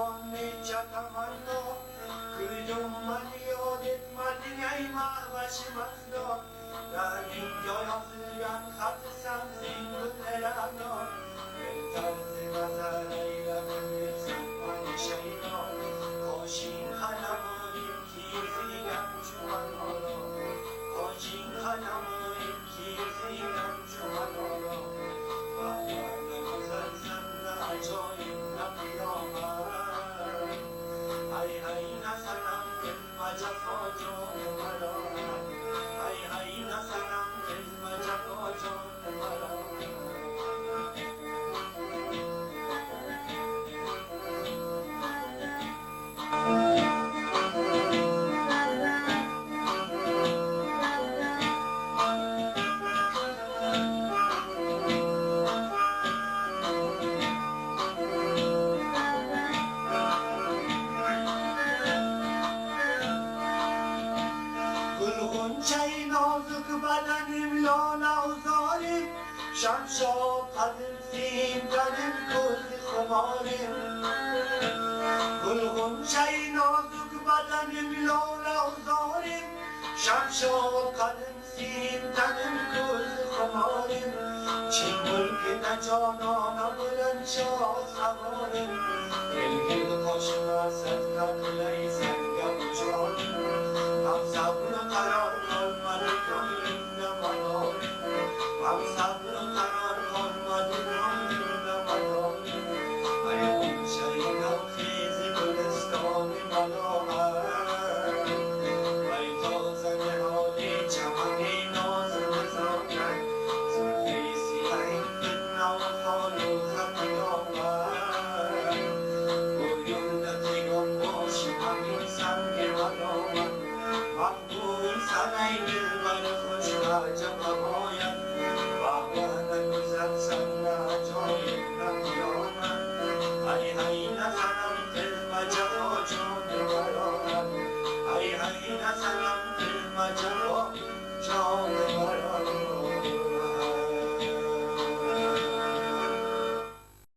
건네 착함한도 그좀만 여댓 말리냐이 마마시만도 나는 여여스란 가트상 생글해라도 멘탈스가 살아이라는 일상만 셔이도 거신 하나무님 기세간 주만으로 거신 하나무님 기세간 주만으로 아빠는 산산나 저인 남여마 하이하이 나 사랑들 맞아서 좋아라 하이하이 나 사랑들 맞아서 좋아라 چای نازک بدنیم لاله و زاریم شمشا قدم سیم دلم کل خماریم گلگون چای نازک بدنیم لاله و زاریم شمشا قدم سیم دلم کل خماریم چین ملک نجانان بلند شاه سواریم دلگیر کاشما صدقه کلی سنگم جانیم هم صبر و قرار olmadı gönlümde malum Ham sabrı karar olmadı gönlümde malum Ayağım şeyden fizi gülistanı malum Vay toza ne hali çamani nazlı zaten Zülfü siyahın kınna ve falu khatiyama Bugündeki gönboşum hamin sanki malum Makbul sanaydı bana hoşuna capamoyan Bahwana güzel sana çoğundan yoğman Hay hay na sanam kılmaca hoşuna varonan Hay hay na sanam kılmaca hoşuna